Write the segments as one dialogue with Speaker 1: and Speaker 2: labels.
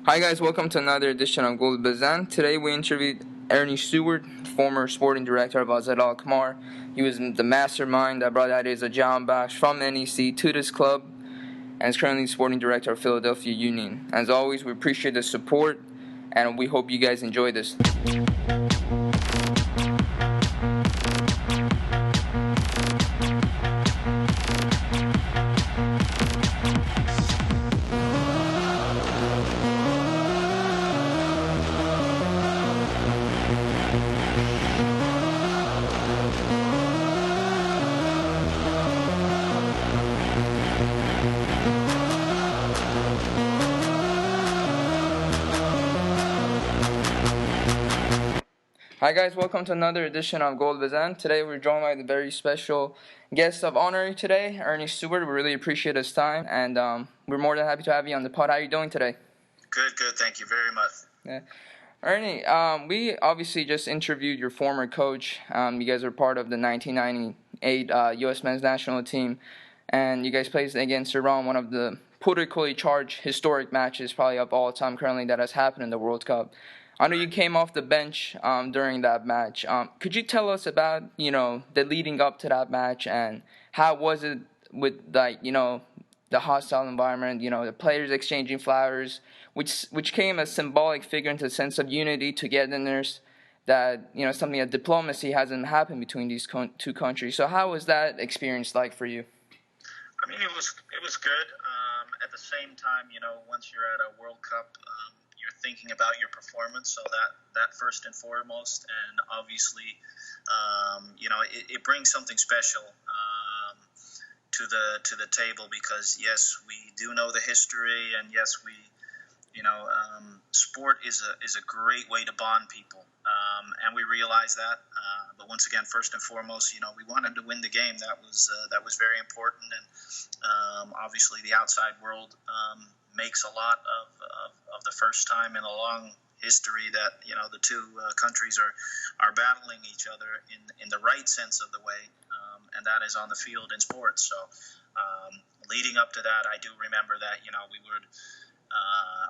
Speaker 1: Hi guys, welcome to another edition of Gold Bazan. Today we interviewed Earnie Stewart, former sporting director of Alkmaar. He was the mastermind that brought Alireza Jahanbaksh from NEC to this club and is currently sporting director of Philadelphia Union. As always, we appreciate the support and we hope you guys enjoy this. Hi guys, welcome to another edition of Gold Bazan. Today we're joined by the very special guest of honor today, Earnie Stewart. We really appreciate his time, and we're more than happy to have you on the pod. How are you doing today?
Speaker 2: Good. Thank you very much.
Speaker 1: Yeah. Earnie, we obviously just interviewed your former coach. You guys are part of the 1998 U.S. men's national team, and you guys played against Iran, one of the politically charged historic matches probably of all time currently that has happened in the World Cup. I know you came off the bench during that match. Could you tell us about, the leading up to that match and how was it with, the hostile environment, the players exchanging flowers, which came as symbolic figure into the sense of unity, togetherness, that, something that diplomacy hasn't happened between these two countries. So how was that experience like for you?
Speaker 2: I mean, it was good. At the same time, once you're at a World Cup, you're thinking about your performance, so that first and foremost, and obviously, it brings something special to the table because yes, we do know the history, and yes, sport is a great way to bond people, and we realize that. But once again, first and foremost, we wanted to win the game. That was very important, and obviously the outside world makes a lot of the first time in a long history that the two countries are battling each other in the right sense of the way, and that is on the field in sports. So leading up to that, I do remember that we would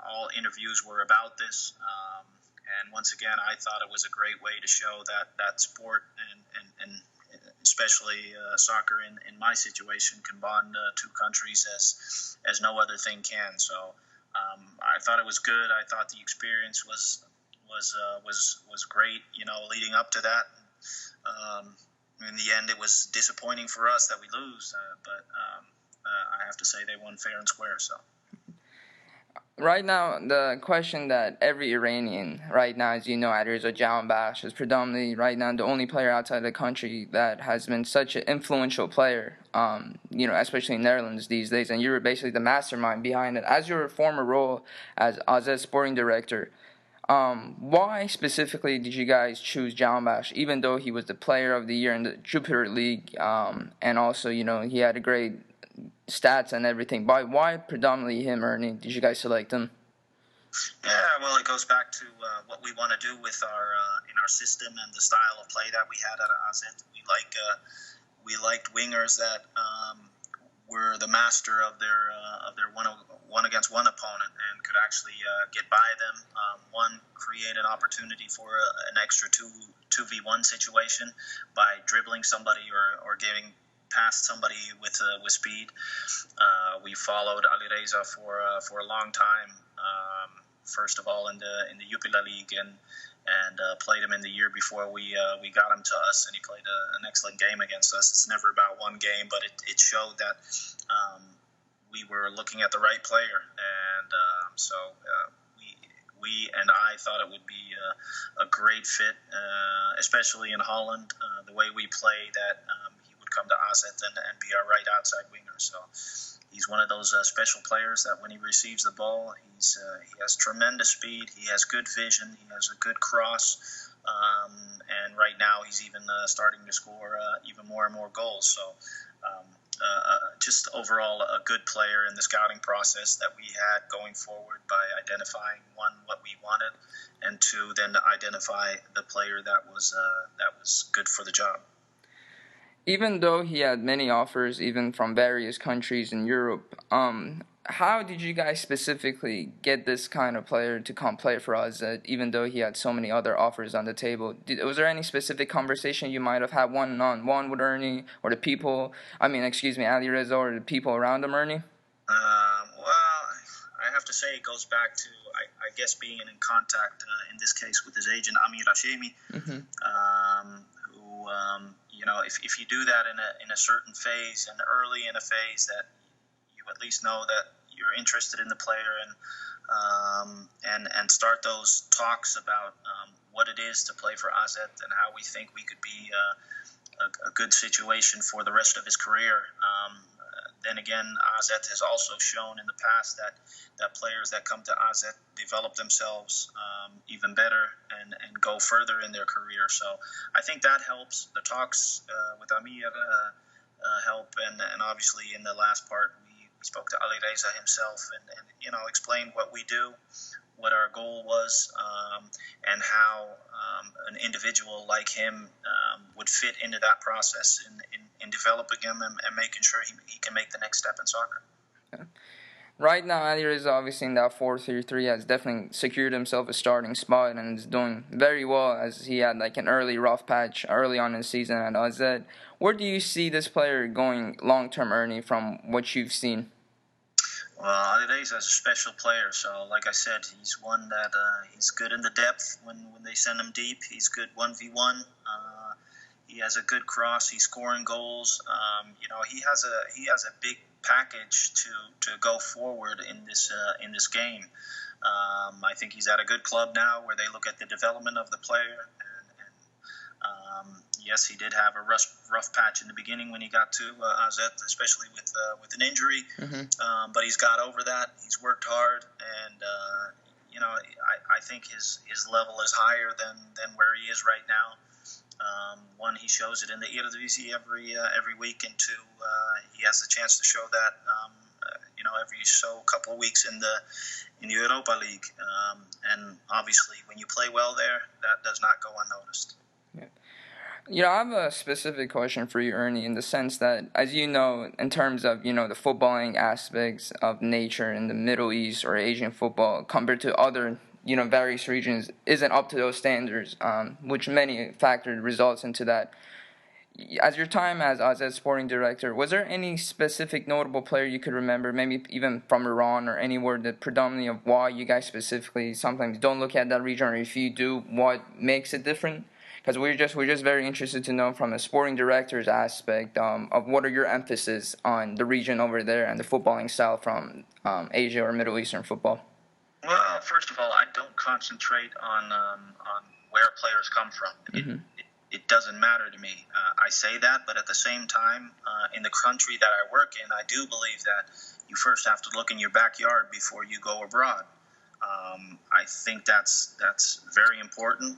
Speaker 2: all interviews were about this, and once again, I thought it was a great way to show that sport and especially soccer in my situation can bond two countries as no other thing can. So I thought it was good. I thought the experience was great. Leading up to that, in the end, it was disappointing for us that we lose, but I have to say they won fair and square. So.
Speaker 1: Right now, the question that every Iranian right now, as you know, Alireza Jahanbaksh is predominantly right now the only player outside the country that has been such an influential player, especially in Netherlands these days, and you're basically the mastermind behind it. As your former role as AZ sporting director, why specifically did you guys choose Jahanbaksh, even though he was the player of the year in the Jupiter League, and also, he had a great stats and everything? Why predominantly him, Earnie? Did you guys select him?
Speaker 2: Yeah, well, it goes back to what we want to do with our system and the style of play that we had at AZ. We liked wingers that were the master of their one against one opponent and could actually get by them. Create an opportunity for an extra 2v1 situation by dribbling somebody or getting past somebody with speed. We followed Alireza for a long time. First of all in the Jupiler League and played him in the year before we got him to us, and he played an excellent game against us. It's never about one game, but it showed that we were looking at the right player, and so we and I thought it would be a great fit, especially in Holland, the way we play, that he would come to AZ and be our right outside winger. So he's one of those special players that when he receives the ball, he has tremendous speed, he has good vision, he has a good cross, and right now he's even starting to score even more and more goals. So just overall a good player in the scouting process that we had going forward by identifying, one, what we wanted, and two, then to identify the player that was good for the job.
Speaker 1: Even though he had many offers, even from various countries in Europe, how did you guys specifically get this kind of player to come play for us, even though he had so many other offers on the table? Was there any specific conversation you might have had one-on-one with Earnie, or the people, Alireza, or the people around him, Earnie?
Speaker 2: Well, I have to say it goes back to, I guess, being in contact, in this case, with his agent, Amir Hashemi, who, if you do that in a certain phase, and early in a phase, that you at least know that you're interested in the player, and start those talks about what it is to play for AZ and how we think we could be a good situation for the rest of his career. Then again, AZ has also shown in the past that players that come to AZ develop themselves even better and go further in their career. So I think that helps. The talks with Amir help, and obviously in the last part we spoke to Alireza himself and explained what we do, what our goal was, and how an individual like him would fit into that process in developing him and making sure he can make the next step in soccer.
Speaker 1: Yeah. Right now, Alireza, obviously in that 4-3-3, has definitely secured himself a starting spot and is doing very well, as he had like an early rough patch early on in the season at AZ. Where do you see this player going long-term, Earnie, from what you've seen?
Speaker 2: Well, Alireza is a special player, so like I said, he's one that he's good in the depth when they send him deep. He's good 1v1. He has a good cross. He's scoring goals. He has a big package to go forward in this game. I think he's at a good club now where they look at the development of the player. Yes, he did have a rough patch in the beginning when he got to AZ, especially with an injury. But he's got over that. He's worked hard, and I think his level is higher than where he is right now. One, he shows it in the Eredivisie every week, and two, he has the chance to show that every couple of weeks in the Europa League. And obviously, when you play well there, that does not go unnoticed.
Speaker 1: Yeah. I have a specific question for you, Earnie, in the sense that, as you know, in terms of, the footballing aspects of nature in the Middle East or Asian football compared to other, various regions isn't up to those standards, which many factors results into that. As your time as AZ sporting director, was there any specific notable player you could remember, maybe even from Iran or anywhere, that predominantly of why you guys specifically sometimes don't look at that region, or if you do, what makes it different? Because we're just very interested to know from a sporting director's aspect of what are your emphasis on the region over there and the footballing style from Asia or Middle Eastern football.
Speaker 2: Well, first of all, I don't concentrate on where players come from. It doesn't matter to me. I say that, but at the same time, in the country that I work in, I do believe that you first have to look in your backyard before you go abroad. I think that's very important.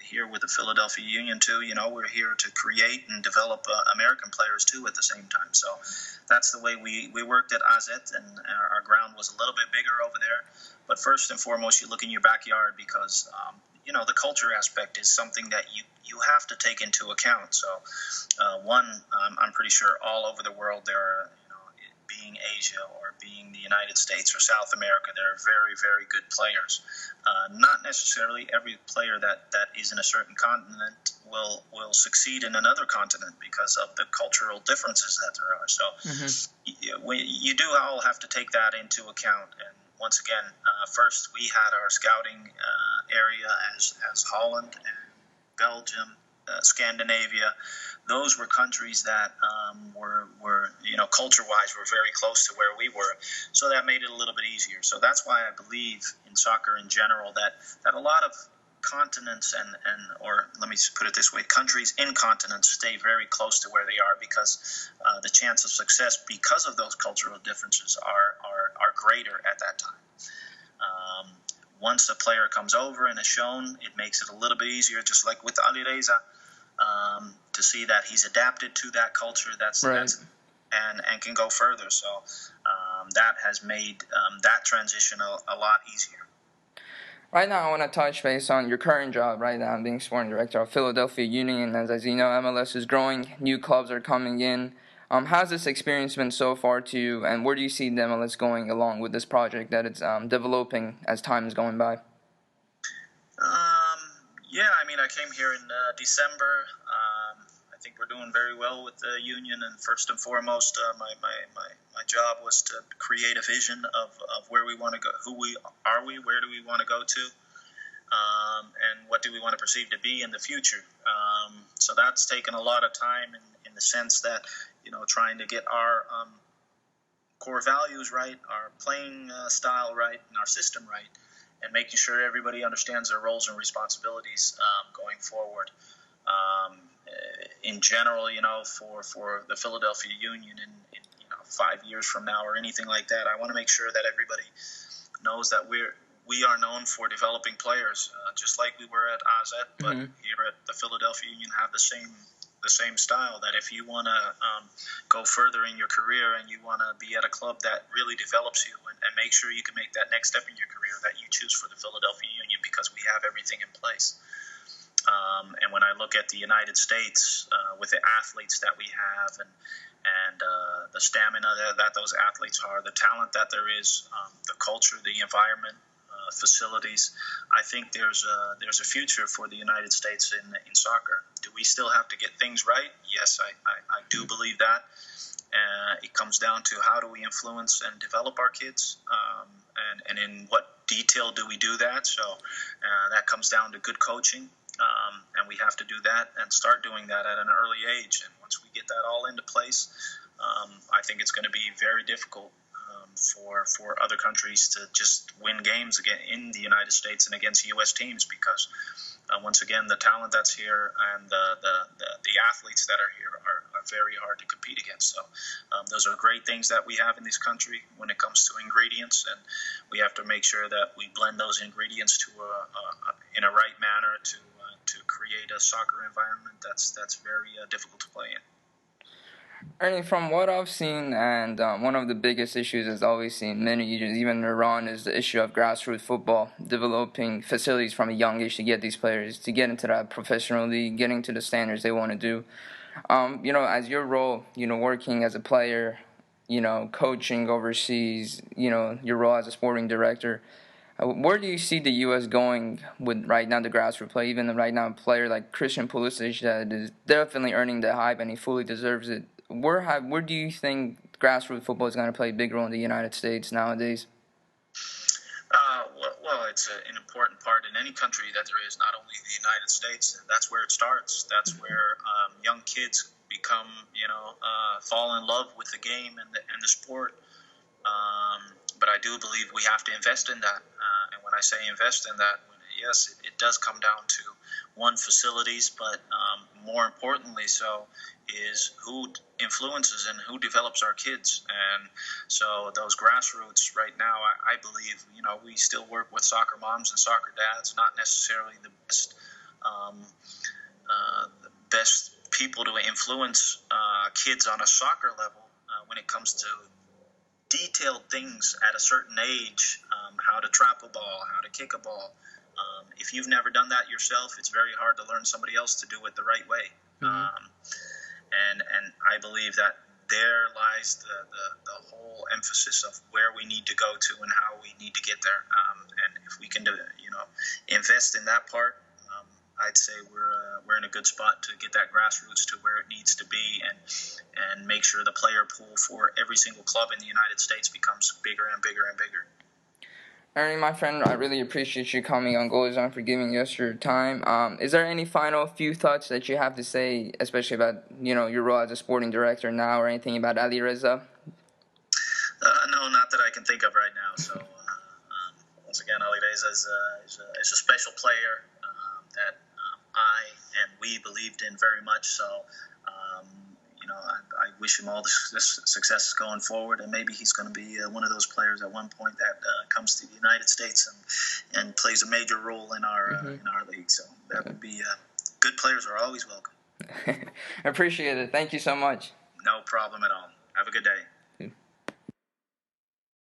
Speaker 2: Here with the Philadelphia Union too, we're here to create and develop American players too at the same time. So that's the way we worked at AZ, and our ground was a little bit bigger over there. But first and foremost, you look in your backyard because the culture aspect is something that you have to take into account. So I'm pretty sure all over the world there are, being Asia or being the United States or South America, there are very, very good players. Not necessarily every player that is in a certain continent will succeed in another continent because of the cultural differences that there are. So you do all have to take that into account. And once again, first we had our scouting area as Holland and Belgium, Scandinavia. Those were countries that were culture-wise, were very close to where we were. So that made it a little bit easier. So that's why I believe in soccer in general that a lot of continents or let me put it this way, countries in continents stay very close to where they are because the chance of success because of those cultural differences are greater at that time. Once a player comes over and is shown, it makes it a little bit easier, just like with Alireza, to see that he's adapted to that culture. That's and can go further. So that has made that transition a lot easier.
Speaker 1: Right now, I want to touch base on your current job right now, being sporting director of Philadelphia Union. As you know, MLS is growing. New clubs are coming in. How's this experience been so far to you, and where do you see the MLS going along with this project that it's developing as time is going by?
Speaker 2: Yeah, I mean, I came here in December. I think we're doing very well with the union, and first and foremost, my job was to create a vision of where we want to go, where do we want to go to, and what do we want to perceive to be in the future. So that's taken a lot of time in the sense that, trying to get our core values right, our playing style right, and our system right, and making sure everybody understands their roles and responsibilities going forward. In general, for the Philadelphia Union in 5 years from now or anything like that, I want to make sure that everybody knows that we are known for developing players, just like we were at AZ, but here at the Philadelphia Union have the same style, that if you want to go further in your career and you want to be at a club that really develops you and make sure you can make that next step in your career, that you choose for the Philadelphia Union, because we have everything in place. And when I look at the United States with the athletes that we have and the stamina that those athletes are, the talent that there is, the culture, the environment, facilities, I think there's a future for the United States in soccer. Do we still have to get things right? Yes, I do believe that. It comes down to how do we influence and develop our kids, and in what detail do we do that? So that comes down to good coaching, and we have to do that and start doing that at an early age. And once we get that all into place, I think it's going to be very difficult for other countries to just win games again in the United States and against U.S. teams, because once again, the talent that's here and the athletes that are here are very hard to compete against. So those are great things that we have in this country when it comes to ingredients, and we have to make sure that we blend those ingredients in a right manner to create a soccer environment that's very difficult to play in.
Speaker 1: Ernie, from what I've seen, and one of the biggest issues I've always seen in many regions, even in Iran, is the issue of grassroots football, developing facilities from a young age to get these players to get into that professional league, getting to the standards they want to do. As your role, working as a player, coaching overseas, your role as a sporting director, where do you see the U.S. going with right now the grassroots play? Even right now, a player like Christian Pulisic that is definitely earning the hype and he fully deserves it. Where do you think grassroots football is going to play a big role in the United States nowadays?
Speaker 2: Well, it's an important part in any country that there is, not only the United States. That's where it starts. That's where young kids become, fall in love with the game and the sport. But I do believe we have to invest in that. And when I say invest in that, yes, it does come down to facilities, but more importantly so is who influences and who develops our kids. And so those grassroots right now, I believe, we still work with soccer moms and soccer dads, not necessarily the best people to influence kids on a soccer level when it comes to detailed things at a certain age, how to trap a ball, how to kick a ball. If you've never done that yourself, it's very hard to learn somebody else to do it the right way. And I believe that there lies the whole emphasis of where we need to go to and how we need to get there. And if we can invest in that part, I'd say we're in a good spot to get that grassroots to where it needs to be, and make sure the player pool for every single club in the United States becomes bigger and bigger and bigger.
Speaker 1: Ernie, my friend, I really appreciate you coming on Goal Zone for giving us your time. Is there any final few thoughts that you have to say, especially about your role as a sporting director now, or anything about Alireza?
Speaker 2: No, not that I can think of right now. So once again, Alireza is a special player that I and we believed in very much. So I wish him all the success going forward, and maybe he's going to be one of those players at one point that comes to the United States and plays a major role in our league. So that would be good. Players are always welcome.
Speaker 1: Appreciate it. Thank you so much.
Speaker 2: No problem at all. Have a good day.